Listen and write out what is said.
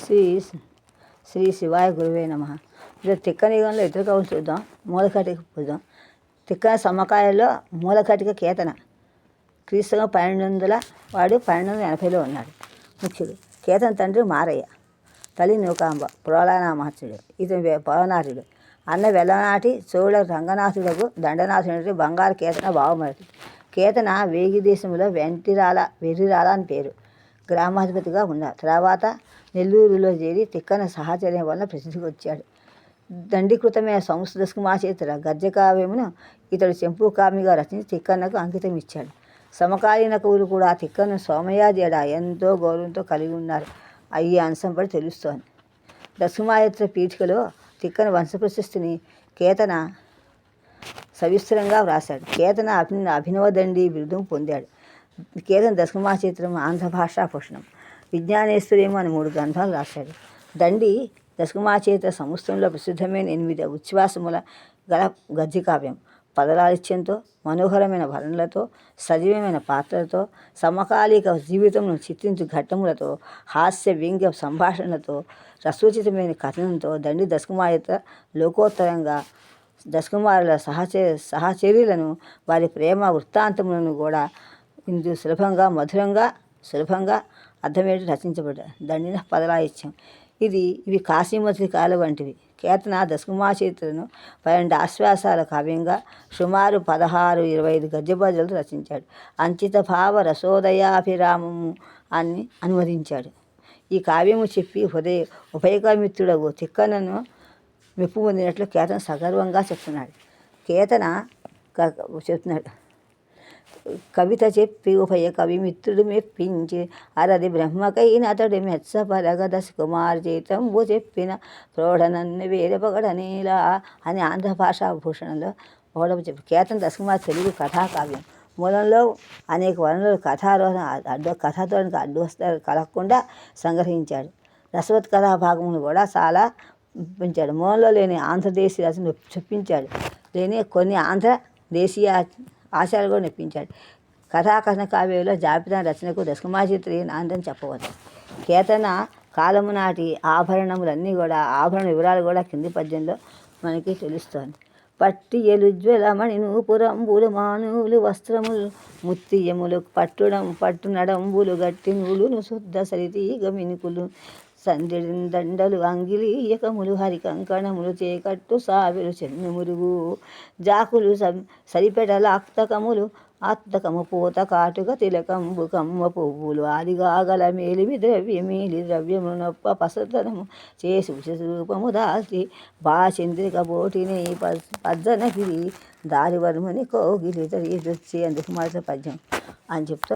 శ్రీ శ్రీ శివాయ గురువే నమ. ఇప్పుడు తిక్కనిగంలో ఇతర కవులు చూద్దాం. మూలకటిక చూద్దాం. తిక్కన సమ్మకాయల్లో మూలకటిక కేతన క్రీస్తుగా 1200 వాడు 1280లో ఉన్నాడు. ముఖ్యుడు కేతన తండ్రి మారయ్య, తల్లి నూకాంబ, పురోళనా మహర్షుడు. ఇతని పవనార్యుడు. అన్న వెల్లనాటి చోళ రంగనాథుడకు దండనాథుడి బంగారు కేతన బావమరిది. కేతన వేగి దేశంలో వెర్రిరాల అని పేరు గ్రామాధిపతిగా ఉన్నారు. తర్వాత నెల్లూరులో చేరి తిక్కన సహచర్యం వలన ప్రసిద్ధికి వచ్చాడు. దండీకృతమైన సంస్కృతస్కుమాచేతుల గద్యకావ్యమును ఇతడు చెంపుకామిగా రచించి తిక్కన్నకు అంకితం ఇచ్చాడు. సమకాలీన కవులు కూడా తిక్కను సోమయాజేడ ఎంతో గౌరవంతో కలిగి ఉన్నారు. ఈ అంశం పడి తెలుస్తోంది. దశకుమాయత్ర పీఠికలో తిక్కన వంశప్రశస్తిని కేతన సవిస్తరంగా వ్రాశాడు. కేతన అభినవదండి బిరుదు పొందాడు. కేతన దశకుమాచరిత్రం, ఆంధ్ర భాషా భూషణం, విజ్ఞానేశ్వర్యము అని 3 గ్రంథాలు రాశాడు. దండి దశకుమాచరిత్ర సంవత్సరంలో ప్రసిద్ధమైన 8 ఉచ్ఛ్వాసముల గల గద్యకావ్యం. పదలాలిత్యంతో, మనోహరమైన వర్ణనలతో, సజీవమైన పాత్రలతో, సమకాలిక జీవితంను చిత్రించు ఘట్టములతో, హాస్య వ్యంగ్య సంభాషణలతో, రసోచితమైన కథనంతో దండి దశకుమాయత్ర లోకోత్తరంగా దశకుమారుల సహచర్యలను వారి ప్రేమ వృత్తాంతములను కూడా ఇందు సులభంగా అర్థమయ్యేట్టు రచించబడ్డాయి. దండిన పదలాయిత్యం ఇవి కాశీమతులి కాల వంటివి. కేతన దశకుమాచరిత్రను 12 ఆశ్వాసాల కావ్యంగా సుమారు 16-25 గద్యపద్యాలతో రచించాడు. అంచిత భావ రసోదయాభిరామము అని అనువదించాడు. ఈ కావ్యము చెప్పి ఉభయకమిత్రుడగు తిక్కనను మెప్పు పొందినట్లు కేతన సగర్వంగా చెప్తున్నాడు. కవిత చెప్పి ఉభయ కవిమిత్రుడు మెప్పించి అరది బ్రహ్మకైన అతడు మెచ్చపరగ దశకుమారి చైతంబు చెప్పిన ప్రౌఢనన్ను వేరే పగడనేలా అని ఆంధ్ర భాషా భూషణంలో ఒకడవ చెప్పి. కేతన దశకుమారి తెలుగు కథాకావ్యం. మూలంలో అనేక వర్ణనలు కథాతోనికి అడ్డు వస్తారు కలగకుండా సంగ్రహించాడు. రసవత్ కథా భాగమును కూడా చాలా పెంచాడు. మూలంలో లేని ఆంధ్రదేశీయ రచన చొప్పించాడు. లేని కొన్ని ఆంధ్ర దేశీయ ఆశయాలు కూడా నెప్పించాడు. కథాకథన కావ్యంలో జాబితా రచనకు దశకుమాచరిత్ర నాందని చెప్పవచ్చు. కేతన కాలము నాటి ఆభరణములన్నీ కూడా ఆభరణ వివరాలు కూడా కింది పద్యంలో మనకి తెలుస్తోంది. పట్టియలు జ్వలమణి నూపురంబులు మానువులు వస్త్రములు ముత్తియములు పట్టునడంబులు గట్టి నూలును శుద్ధ సరితీగ మినుకులు దండలు అంగిలీయకములు హరి కంకణములు చేకట్టు సావిలు చెన్ను మురుగు జాకులు సరిపెటలాక్తకములు ఆత్తకము పూత కాటుక తిలకంబు కమ్మ పువ్వులు ఆదిగాగల మేలిమి ద్రవ్యములు నొప్ప పసతనము చేసి రూపము దాల్చి బాచంద్రిక బోటిని పద్దనగిరి దారివర్మని కోగిలి తరి అందుకు మాట పద్యం అని చెప్తా.